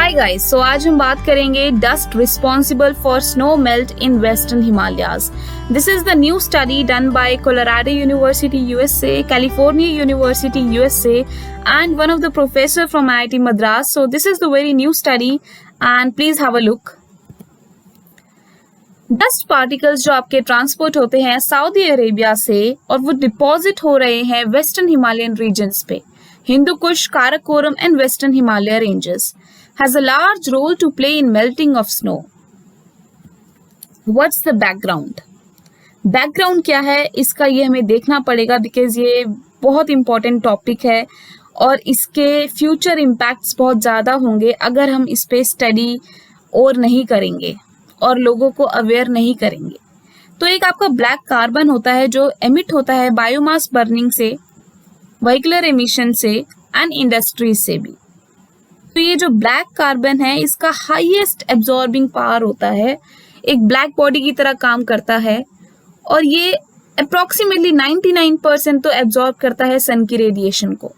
Hi guys, सो आज हम बात करेंगे dust responsible for snow melt in western Himalayas. This is the new study done by Colorado university USA, California university USA and one of the professor from IIT Madras. So this is the very new study and please have a look. Dust particles जो आपके transport होते हैं Saudi Arabia से और वो deposit हो रहे हैं वेस्टर्न हिमालयन रीजन्स पे, Hindu Kush, Karakoram and western Himalaya ranges, has a large role to play in melting of snow. What's the background? Background क्या है इसका ये हमें देखना पड़ेगा बिकॉज ये बहुत इंपॉर्टेंट टॉपिक है और इसके फ्यूचर इम्पैक्ट्स बहुत ज़्यादा होंगे अगर हम इस पे स्टडी और नहीं करेंगे और लोगों को अवेयर नहीं करेंगे. तो एक आपका ब्लैक कार्बन होता है जो एमिट होता है बायोमास बर्निंग से, व्हीकलर एमिशन से एंड इंडस्ट्रीज से भी. तो ये जो ब्लैक कार्बन है इसका हाईएस्ट एब्जॉर्बिंग पावर होता है, एक ब्लैक बॉडी की तरह काम करता है और ये अप्रोक्सीमेटली 99% तो एब्जॉर्ब करता है सन की रेडिएशन को.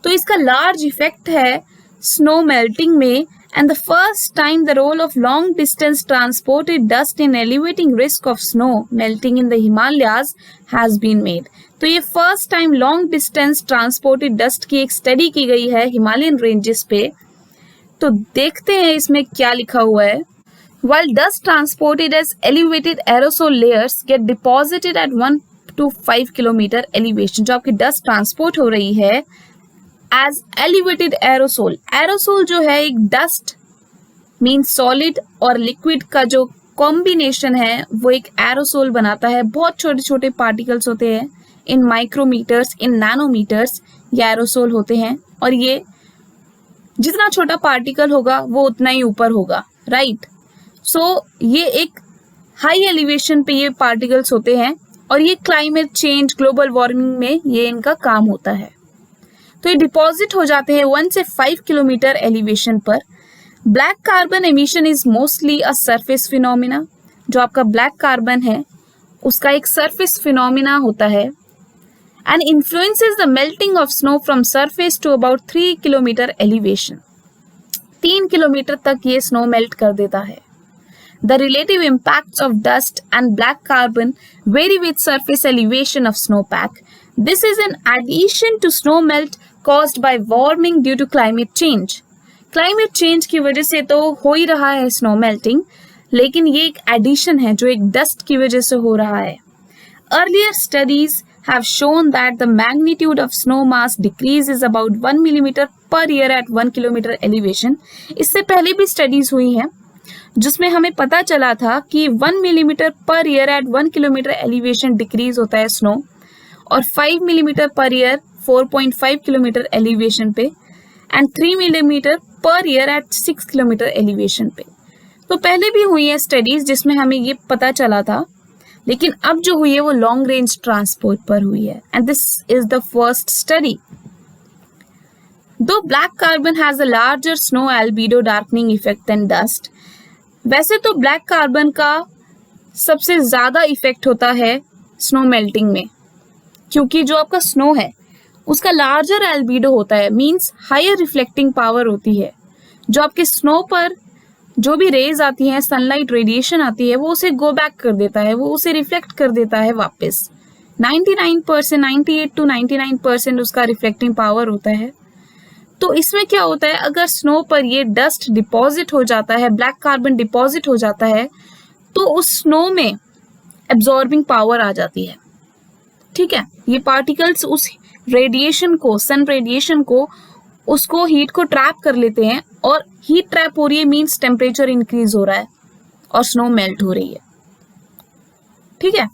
तो इसका लार्ज इफेक्ट है स्नो मेल्टिंग में. And the first time the role of long distance transported dust in elevating risk of snow melting in the Himalayas has been made. तो ये first time long distance transported dust की एक study की गई है Himalayan ranges पे. तो देखते हैं इसमें क्या लिखा हुआ है. While dust transported as elevated aerosol layers get deposited at 1 to 5 kilometer elevation, जो आपकी dust transport हो रही है एज एलिवेटेड एरोसोल. एरोसोल जो है एक डस्ट मीन्स सॉलिड और लिक्विड का जो कॉम्बिनेशन है वो एक एरोसोल बनाता है. बहुत छोटे छोटे पार्टिकल्स होते हैं, इन माइक्रोमीटर्स, इन नैनोमीटर्स ये एरोसोल होते हैं और ये जितना छोटा पार्टिकल होगा वो उतना ही ऊपर होगा, राइट. सो ये एक हाई एलिवेशन पे ये पार्टिकल्स होते हैं और ये क्लाइमेट चेंज, ग्लोबल वार्मिंग में ये इनका काम होता है. तो ये डिपॉजिट हो जाते हैं 1 से 5 किलोमीटर एलिवेशन पर. Black carbon emission is mostly a surface phenomena. जो आपका ब्लैक कार्बन है उसका एक सरफेस फिनोमिना होता है and influences the melting of snow from surface to about 3 kilometre elevation. 3 kilometre तक ये स्नो मेल्ट कर देता है. The relative impacts of dust and black carbon vary with surface elevation of snowpack. This is in addition to snow melt caused by warming due to climate change. Climate change की वजह से तो हो ही रहा है snow melting, लेकिन ये एक addition है जो एक dust की वजह से हो रहा है. Earlier studies have shown that the magnitude of snow mass decreases about 1 millimeter per year at 1 kilometer elevation. इससे पहले भी studies हुई हैं जिसमें हमें पता चला था कि 1 millimetre per year at 1 kilometre elevation decrease होता है स्नो और 5 millimetre per year 4.5 kilometre elevation पे and 3 millimetre per year at 6 kilometre elevation पे. तो पहले भी हुई है स्टडीज जिसमें हमें ये पता चला था, लेकिन अब जो हुई है वो लॉन्ग रेंज ट्रांसपोर्ट पर हुई है and this is the first study. दो black carbon has a larger snow albedo darkening effect than dust. वैसे तो ब्लैक कार्बन का सबसे ज़्यादा इफेक्ट होता है स्नो मेल्टिंग में, क्योंकि जो आपका स्नो है उसका लार्जर एल्बिडो होता है, मींस हायर रिफ्लेक्टिंग पावर होती है. जो आपके स्नो पर जो भी रेज आती हैं, सनलाइट रेडिएशन आती है, वो उसे गो बैक कर देता है, वो उसे रिफ्लेक्ट कर देता है वापस. 99%, 98 to 99% उसका रिफ्लेक्टिंग पावर होता है. तो इसमें क्या होता है, अगर स्नो पर ये डस्ट डिपॉजिट हो जाता है, ब्लैक कार्बन डिपॉजिट हो जाता है, तो उस स्नो में एब्जॉर्बिंग पावर आ जाती है. ठीक है, ये पार्टिकल्स उस रेडिएशन को, सन रेडिएशन को, उसको हीट को ट्रैप कर लेते हैं और हीट ट्रैप हो रही है मीन्स टेम्परेचर इंक्रीज हो रहा है और स्नो मेल्ट हो रही है. ठीक है.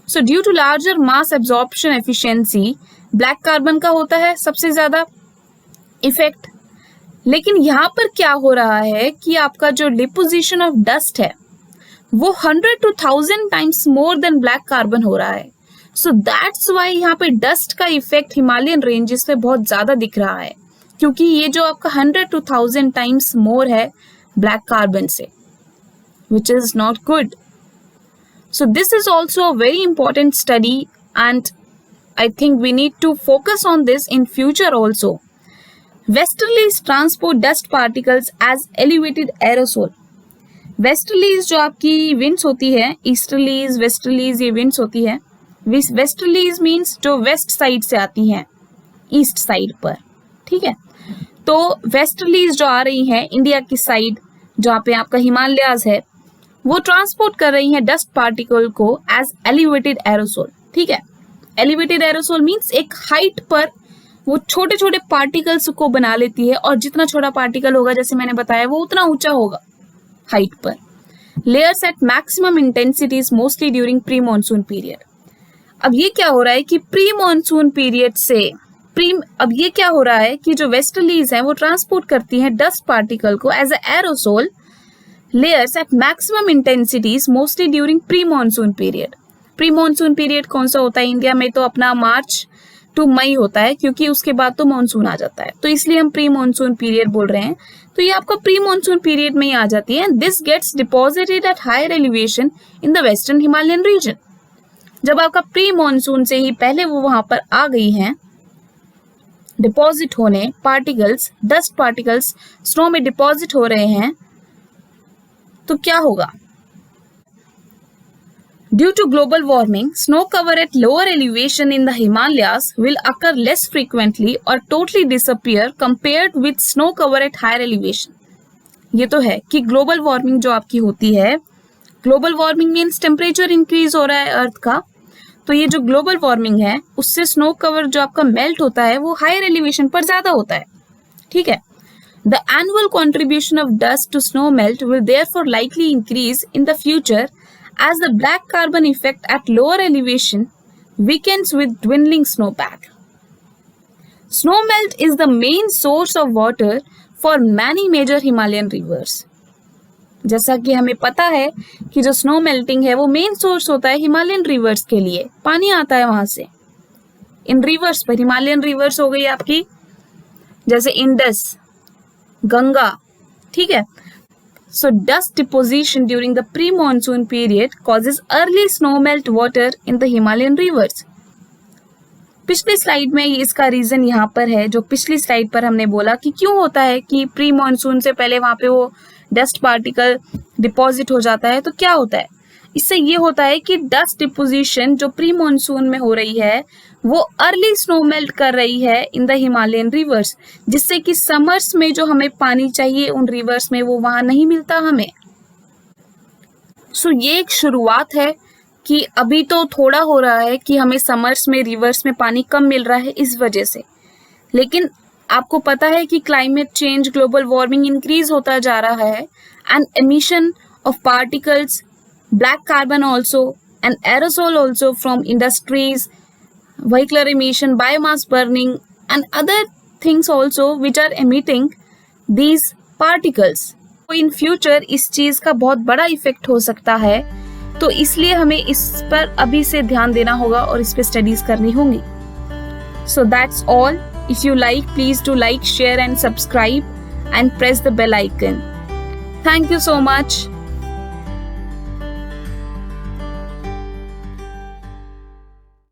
So due to larger mass absorption efficiency black carbon का होता है सबसे ज्यादा इफेक्ट. लेकिन यहाँ पर क्या हो रहा है कि आपका जो डिपोजिशन ऑफ डस्ट है वो 100 to 1000 times more than black carbon हो रहा है. सो दैट्स वाई यहाँ पे डस्ट का इफेक्ट हिमालयन रेंजेस पे बहुत ज्यादा दिख रहा है, क्योंकि ये जो आपका 100 to 1000 टाइम्स मोर है ब्लैक कार्बन से, which is not good. So this is also a very important study and I think we need to focus on this in future also. Westerlies transport dust particles as elevated aerosol. Westerlies जो आपकी winds होती है, easterlies westerlies ये winds होती है। Westerlies means जो west side से आती हैं ईस्ट साइड पर, ठीक है। तो वेस्टर्लीज जो आ रही हैं इंडिया की साइड, जहाँ पे आपका हिमालयाज है, वो ट्रांसपोर्ट कर रही हैं डस्ट पार्टिकल को एज एलिवेटेड एरोसोल, ठीक है। एलिवेटेड एरोसोल मीन्स एक हाइट पर वो छोटे छोटे पार्टिकल्स को बना लेती है, और जितना छोटा पार्टिकल होगा, जैसे मैंने बताया, वो उतना ऊंचा होगा हाइट पर। Layers at maximum intensities mostly during pre monsoon period. अब ये क्या हो रहा है कि प्री मॉनसून पीरियड से अब ये क्या हो रहा है कि जो वेस्टर्लीज हैं वो ट्रांसपोर्ट करती हैं डस्ट पार्टिकल को as a aerosol layers at maximum intensities mostly during pre monsoon period. Pre monsoon period कौन सा होता है इंडिया में? तो अपना मार्च टू मई होता है, क्योंकि उसके बाद तो मॉनसून आ जाता है, तो इसलिए हम प्री मॉनसून पीरियड बोल रहे हैं। तो ये आपका प्री मॉनसून पीरियड में ही आ जाती है। This gets deposited at higher elevation in the western Himalayan region. जब आपका प्री मॉनसून से ही पहले वो वहां पर आ गई हैं डिपॉजिट होने, पार्टिकल्स, डस्ट पार्टिकल्स स्नो में डिपॉजिट हो रहे हैं, तो क्या होगा? Due to global warming, snow cover at lower elevation in the Himalayas will occur less frequently or totally disappear compared with snow cover at higher elevation. ये तो है कि ग्लोबल वार्मिंग जो आपकी होती है, global warming means temperature increase हो रहा है अर्थ का, तो ये जो ग्लोबल वार्मिंग है उससे स्नो कवर जो आपका मेल्ट होता है वो हायर एलिवेशन पर ज्यादा होता है, ठीक है। The annual contribution of dust to snow melt will therefore likely increase in the future as the black carbon effect at lower elevation weakens with dwindling snowpack. Snow melt is the main source of water for many major Himalayan rivers. जैसा कि हमें पता है कि जो snow melting है वो main source होता है हिमालयन रिवर्स के लिए, पानी आता है वहां से इन रिवर्स पर। हिमालयन रिवर्स हो गई आपकी जैसे इंडस, गंगा, ठीक है। So dust deposition during the pre-monsoon period causes early snow melt water in the Himalayan rivers. पिछली स्लाइड में इसका रीजन यहाँ पर है, जो पिछली स्लाइड पर हमने बोला कि क्यों होता है कि प्री मॉनसून से पहले वहां पे वो डस्ट पार्टिकल डिपॉजिट हो जाता है। तो क्या होता है इससे? ये होता है कि डस्ट डिपोजिशन जो प्री मॉनसून में हो रही है वो अर्ली स्नो मेल्ट कर रही है इन द हिमालयन रिवर्स, जिससे कि समर्स में जो हमें पानी चाहिए उन रिवर्स में वो वहां नहीं मिलता हमें। सो ये एक शुरुआत है कि अभी तो थोड़ा हो रहा है कि हमें समर्स में रिवर्स में पानी कम मिल रहा है इस वजह से, लेकिन आपको पता है कि climate change, global warming increase होता जा रहा है, and emission of particles, black carbon also and aerosol also from industries, vehicular emission, biomass burning and other things also which are emitting these particles. तो in future इस चीज का बहुत बड़ा इफेक्ट हो सकता है, तो इसलिए हमें इस पर अभी से ध्यान देना होगा और इस पे स्टडीज करनी होंगी। So that's all. If you like, please do like, share and subscribe and press the bell icon. Thank you so much.